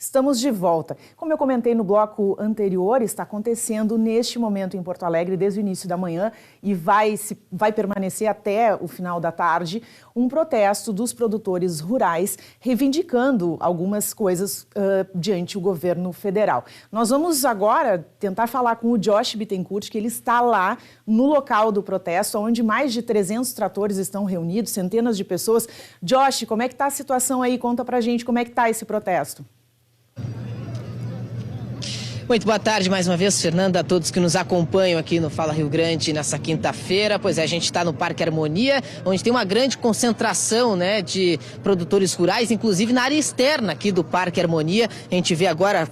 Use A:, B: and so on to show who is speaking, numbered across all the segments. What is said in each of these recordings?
A: Estamos de volta. Como eu comentei no bloco anterior, está acontecendo neste momento em Porto Alegre, desde o início da manhã, e vai permanecer até o final da tarde, um protesto dos produtores rurais reivindicando algumas coisas diante o governo federal. Nós vamos agora tentar falar com o Josh Bittencourt, que ele está lá no local do protesto, onde mais de 300 tratores estão reunidos, centenas de pessoas. Josh, como é que está a situação aí? Conta pra gente como é que está esse protesto.
B: Muito boa tarde mais uma vez, Fernanda, a todos que nos acompanham aqui no Fala Rio Grande nessa quinta-feira. Pois é, a gente está no Parque Harmonia, onde tem uma grande concentração, de produtores rurais, inclusive na área externa aqui do Parque Harmonia. A gente vê agora,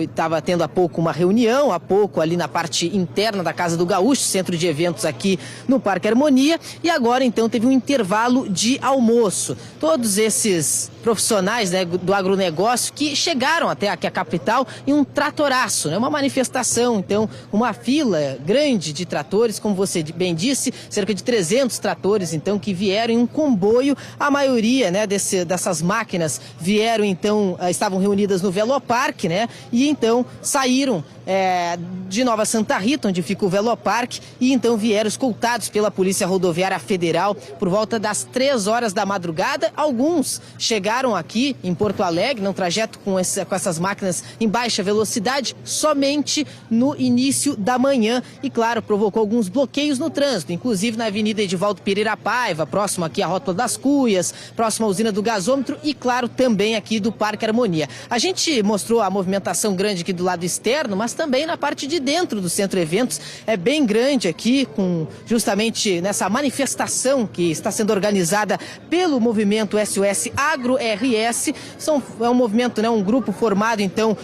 B: estava tendo há pouco uma reunião, ali na parte interna da Casa do Gaúcho, centro de eventos aqui no Parque Harmonia, e agora então teve um intervalo de almoço. Todos esses profissionais do agronegócio que chegaram até aqui a capital em um tratoraço, uma manifestação, então, uma fila grande de tratores, como você bem disse, cerca de 300 tratores, então, que vieram em um comboio. A maioria, dessas máquinas vieram, então, estavam reunidas no Velopark, e então saíram de Nova Santa Rita, onde fica o Velopark, e então vieram escoltados pela Polícia Rodoviária Federal por volta das 3 horas da madrugada. Alguns chegaram aqui em Porto Alegre, num trajeto com essas máquinas em baixa velocidade, somente no início da manhã, e claro, provocou alguns bloqueios no trânsito, inclusive na Avenida Edivaldo Pereira Paiva, próximo aqui à Rótula das Cuias, próximo à usina do gasômetro e, claro, também aqui do Parque Harmonia. A gente mostrou a movimentação grande aqui do lado externo, mas também na parte de dentro do Centro Eventos é bem grande aqui, com justamente nessa manifestação que está sendo organizada pelo movimento SOS Agro RS. É um movimento, um grupo formado, então,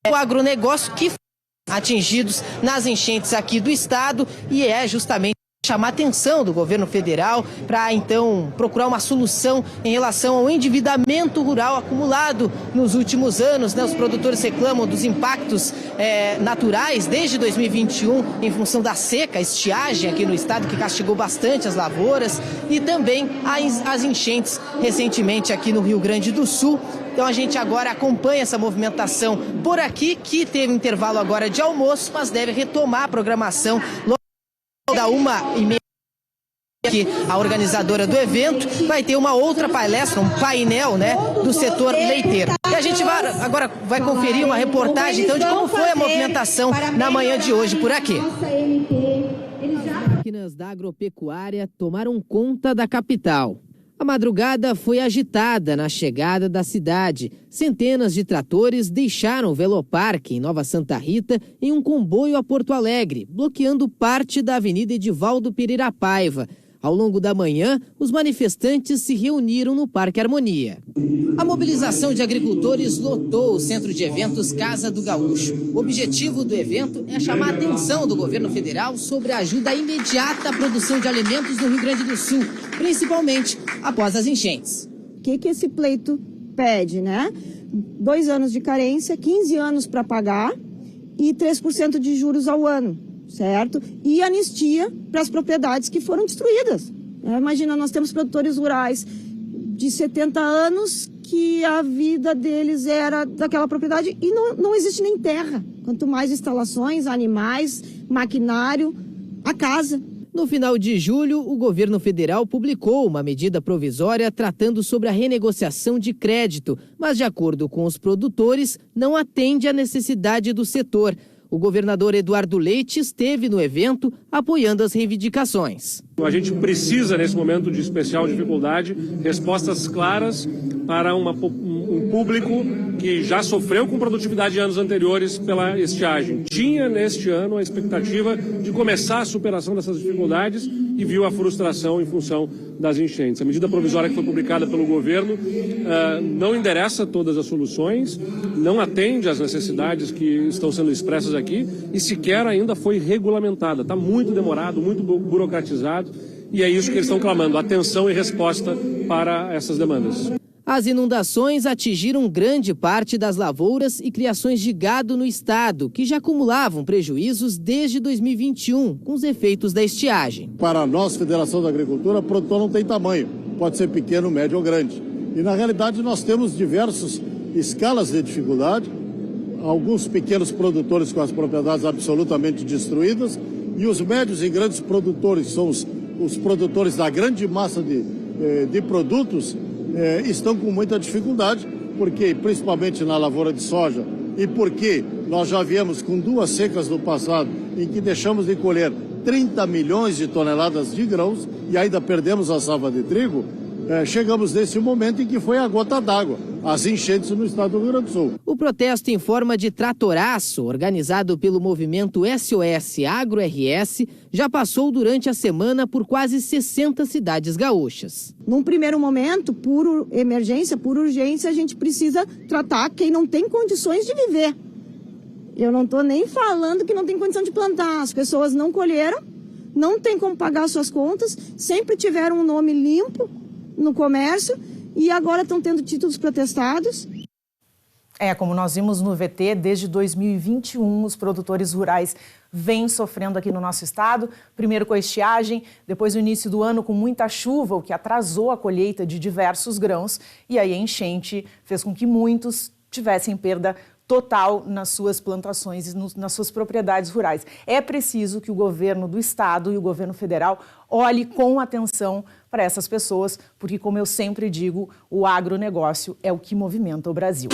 B: o agronegócio que foram atingidos nas enchentes aqui do estado, e é justamente chamar a atenção do governo federal para, então, procurar uma solução em relação ao endividamento rural acumulado nos últimos anos. Os produtores reclamam dos impactos naturais desde 2021 em função da seca, a estiagem aqui no estado, que castigou bastante as lavouras, e também as enchentes recentemente aqui no Rio Grande do Sul. Então a gente agora acompanha essa movimentação por aqui, que teve um intervalo agora de almoço, mas deve retomar a programação da 1h30, que a organizadora do evento vai ter uma outra palestra, um painel, do setor leiteiro. E a gente agora vai conferir uma reportagem, então, de como foi a movimentação na manhã de hoje por aqui. As máquinas da agropecuária tomaram conta da capital. A madrugada foi agitada na chegada da cidade. Centenas de tratores deixaram o Velopark, em Nova Santa Rita, em um comboio a Porto Alegre, bloqueando parte da Avenida Edivaldo Pereira Paiva. Ao longo da manhã, os manifestantes se reuniram no Parque Harmonia. A mobilização de agricultores lotou o centro de eventos Casa do Gaúcho. O objetivo do evento é chamar a atenção do governo federal sobre a ajuda imediata à produção de alimentos no Rio Grande do Sul, principalmente após as enchentes.
C: O que esse pleito pede, 2 anos de carência, 15 anos para pagar e 3% de juros ao ano, certo? E anistia para as propriedades que foram destruídas. Imagina, nós temos produtores rurais de 70 anos que a vida deles era daquela propriedade e não existe nem terra. Quanto mais instalações, animais, maquinário, a casa.
B: No final de julho, o governo federal publicou uma medida provisória tratando sobre a renegociação de crédito, mas, de acordo com os produtores, não atende à necessidade do setor. O governador Eduardo Leite esteve no evento apoiando as reivindicações.
D: A gente precisa, nesse momento de especial dificuldade, respostas claras para um público que já sofreu com produtividade de anos anteriores pela estiagem. Tinha, neste ano, a expectativa de começar a superação dessas dificuldades e viu a frustração em função das enchentes. A medida provisória que foi publicada pelo governo não endereça todas as soluções, não atende às necessidades que estão sendo expressas aqui e sequer ainda foi regulamentada. Está muito demorado, muito burocratizado, e é isso que eles estão clamando, atenção e resposta para essas demandas.
B: As inundações atingiram grande parte das lavouras e criações de gado no estado, que já acumulavam prejuízos desde 2021, com os efeitos da estiagem.
E: Para nós, Federação da Agricultura, o produtor não tem tamanho, pode ser pequeno, médio ou grande. E, na realidade, nós temos diversos escalas de dificuldade, alguns pequenos produtores com as propriedades absolutamente destruídas e os médios e grandes produtores, são os produtores da grande massa de produtos, estão com muita dificuldade, porque principalmente na lavoura de soja e porque nós já viemos com 2 secas no passado em que deixamos de colher 30 milhões de toneladas de grãos e ainda perdemos a safra de trigo, chegamos nesse momento em que foi a gota d'água, as enchentes no estado do Rio Grande do Sul.
B: O protesto em forma de tratoraço, organizado pelo movimento SOS Agro RS, já passou durante a semana por quase 60 cidades gaúchas.
C: Num primeiro momento, por emergência, por urgência, a gente precisa tratar quem não tem condições de viver. Eu não estou nem falando que não tem condição de plantar. As pessoas não colheram, não tem como pagar suas contas, sempre tiveram um nome limpo no comércio e agora estão tendo títulos protestados.
A: Como nós vimos no VT, desde 2021 os produtores rurais vêm sofrendo aqui no nosso estado, primeiro com a estiagem, depois no início do ano com muita chuva, o que atrasou a colheita de diversos grãos, e aí a enchente fez com que muitos tivessem perda total nas suas plantações e nas suas propriedades rurais. É preciso que o governo do estado e o governo federal olhe com atenção para essas pessoas, porque, como eu sempre digo, o agronegócio é o que movimenta o Brasil.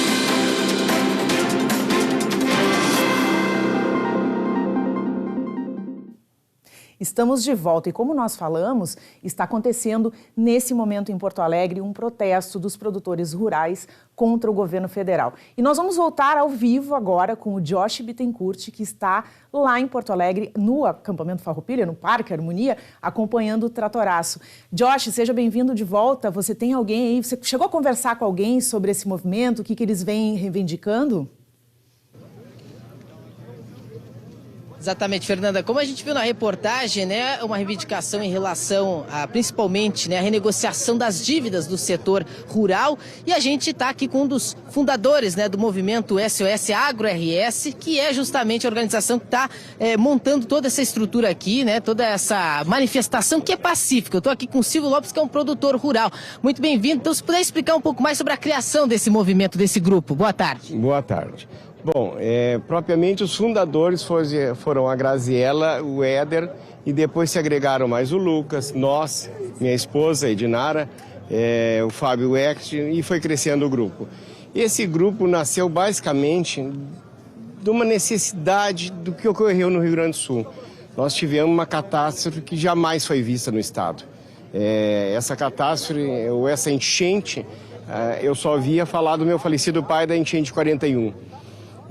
A: Estamos de volta e, como nós falamos, está acontecendo nesse momento em Porto Alegre um protesto dos produtores rurais contra o governo federal. E nós vamos voltar ao vivo agora com o Josh Bittencourt, que está lá em Porto Alegre, no acampamento Farroupilha, no Parque Harmonia, acompanhando o tratoraço. Josh, seja bem-vindo de volta. Você tem alguém aí, você chegou a conversar com alguém sobre esse movimento, o que eles vêm reivindicando?
B: Exatamente, Fernanda. Como a gente viu na reportagem, né, uma reivindicação em relação a, principalmente, né, a renegociação das dívidas do setor rural. E a gente está aqui com um dos fundadores, né, do movimento SOS Agro RS, que é justamente a organização que está montando toda essa estrutura aqui, né, toda essa manifestação que é pacífica. Eu estou aqui com o Silvio Lopes, que é um produtor rural. Muito bem-vindo. Então, se puder explicar um pouco mais sobre a criação desse movimento, desse grupo. Boa tarde.
F: Boa tarde. Bom, propriamente os fundadores foram a Graziela, o Éder e depois se agregaram mais o Lucas, nós, minha esposa Edinara, o Fábio Ext, e foi crescendo o grupo. Esse grupo nasceu basicamente de uma necessidade do que ocorreu no Rio Grande do Sul. Nós tivemos uma catástrofe que jamais foi vista no estado. Essa catástrofe, ou essa enchente, eu só ouvia falar do meu falecido pai da enchente de 41.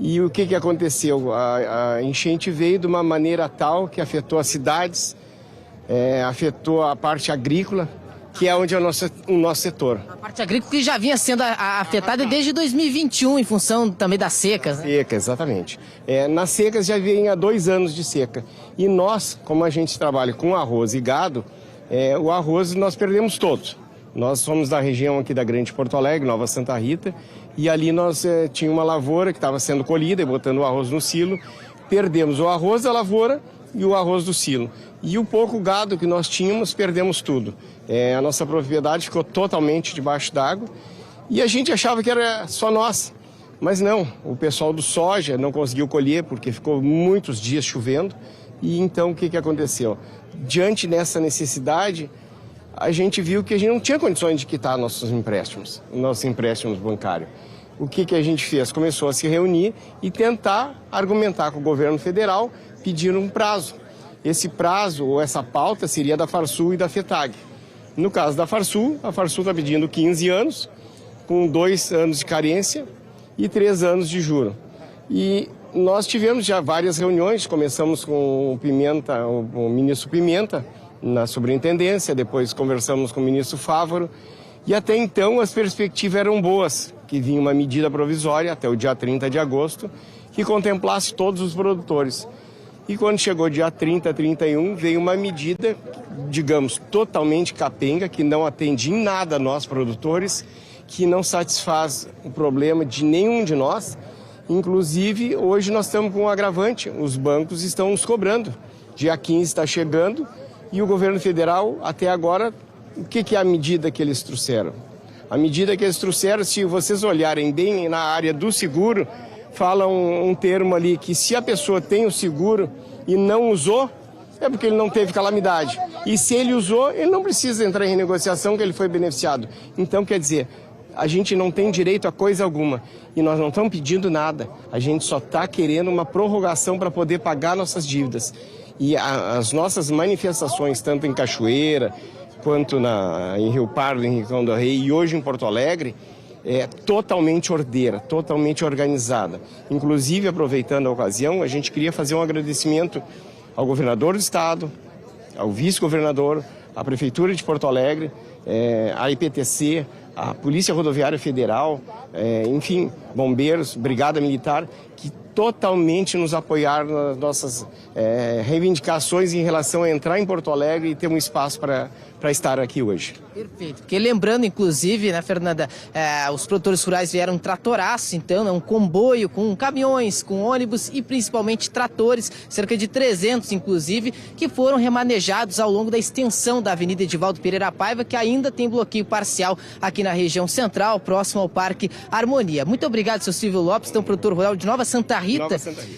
F: E o que aconteceu? A enchente veio de uma maneira tal que afetou as cidades, afetou a parte agrícola, que é onde é o nosso setor.
B: A parte agrícola que já vinha sendo afetada desde 2021, em função também das secas, né?
F: Seca, exatamente. Nas secas já vinha 2 anos de seca. E nós, como a gente trabalha com arroz e gado, o arroz nós perdemos todos. Nós somos da região aqui da Grande Porto Alegre, Nova Santa Rita, e ali nós tínhamos uma lavoura que estava sendo colhida e botando o arroz no silo. Perdemos o arroz da lavoura e o arroz do silo. E o pouco gado que nós tínhamos, perdemos tudo. A nossa propriedade ficou totalmente debaixo d'água e a gente achava que era só nós. Mas não, o pessoal do soja não conseguiu colher porque ficou muitos dias chovendo. E então o que aconteceu? Diante dessa necessidade, a gente viu que a gente não tinha condições de quitar nossos empréstimos bancários. O que a gente fez? Começou a se reunir e tentar argumentar com o governo federal, pedir um prazo. Esse prazo, ou essa pauta, seria da Farsul e da FETAG. No caso da Farsul, a Farsul está pedindo 15 anos, com 2 anos de carência e 3 anos de juro. E nós tivemos já várias reuniões, começamos com o ministro Pimenta, na superintendência, depois conversamos com o ministro Fávaro, e até então as perspectivas eram boas, que vinha uma medida provisória até o dia 30 de agosto, que contemplasse todos os produtores. E quando chegou dia 30, 31, veio uma medida, digamos, totalmente capenga, que não atende em nada a nós produtores, que não satisfaz o problema de nenhum de nós. Inclusive, hoje nós estamos com um agravante, os bancos estão nos cobrando. Dia 15 está chegando, e o governo federal, até agora, o que é a medida que eles trouxeram? A medida que eles trouxeram, se vocês olharem bem na área do seguro, fala um termo ali que se a pessoa tem o seguro e não usou, é porque ele não teve calamidade. E se ele usou, ele não precisa entrar em renegociação, que ele foi beneficiado. Então, quer dizer, a gente não tem direito a coisa alguma. E nós não estamos pedindo nada. A gente só está querendo uma prorrogação para poder pagar nossas dívidas. E as nossas manifestações, tanto em Cachoeira, quanto em Rio Pardo, em Rincão do Rei e hoje em Porto Alegre, é totalmente ordeira, totalmente organizada. Inclusive, aproveitando a ocasião, a gente queria fazer um agradecimento ao governador do estado, ao vice-governador, à Prefeitura de Porto Alegre, à IPTC, à Polícia Rodoviária Federal, enfim, bombeiros, Brigada Militar, que totalmente nos apoiaram nas nossas reivindicações em relação a entrar em Porto Alegre e ter um espaço para estar aqui hoje.
B: Perfeito. Porque lembrando, inclusive, né, Fernanda, os produtores rurais vieram um tratoraço, então, né, um comboio com caminhões, com ônibus e principalmente tratores, cerca de 300, inclusive, que foram remanejados ao longo da extensão da Avenida Edivaldo Pereira Paiva, que ainda tem bloqueio parcial aqui na região central, próximo ao Parque Harmonia. Muito obrigado, seu Silvio Lopes, então, produtor rural de Nova Santa Rita.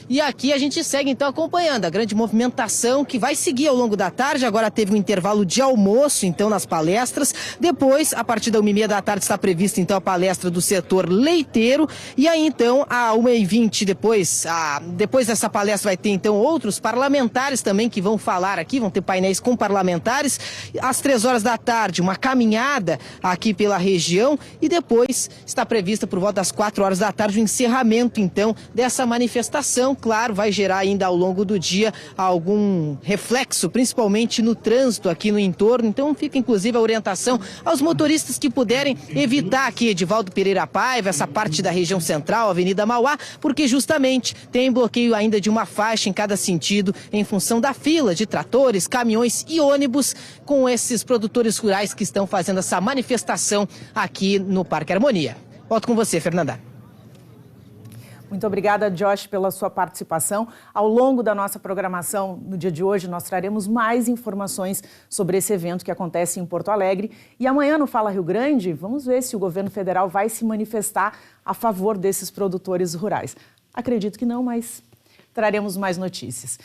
B: E aqui a gente segue, então, acompanhando a grande movimentação que vai seguir ao longo da tarde. Agora teve um intervalo de almoço, então, nas palestras. Depois, a partir da 1h30 da tarde, está prevista, então, a palestra do setor leiteiro. E aí, então, a 1h20, depois dessa palestra, vai ter, então, outros parlamentares também que vão falar aqui, vão ter painéis com parlamentares. Às 3h da tarde, uma caminhada aqui pela região. E depois está prevista, por volta das 4h da tarde, o encerramento, então, dessa manifestação. Claro, vai gerar ainda ao longo do dia algum reflexo, principalmente no trânsito aqui no entorno. Então fica inclusive a orientação aos motoristas que puderem evitar aqui Edivaldo Pereira Paiva, essa parte da região central, Avenida Mauá, porque justamente tem bloqueio ainda de uma faixa em cada sentido em função da fila de tratores, caminhões e ônibus com esses produtores rurais que estão fazendo essa manifestação aqui no Parque Harmonia. Volto com você, Fernanda.
A: Muito obrigada, Josh, pela sua participação. Ao longo da nossa programação, no dia de hoje, nós traremos mais informações sobre esse evento que acontece em Porto Alegre. E amanhã, no Fala Rio Grande, vamos ver se o governo federal vai se manifestar a favor desses produtores rurais. Acredito que não, mas traremos mais notícias.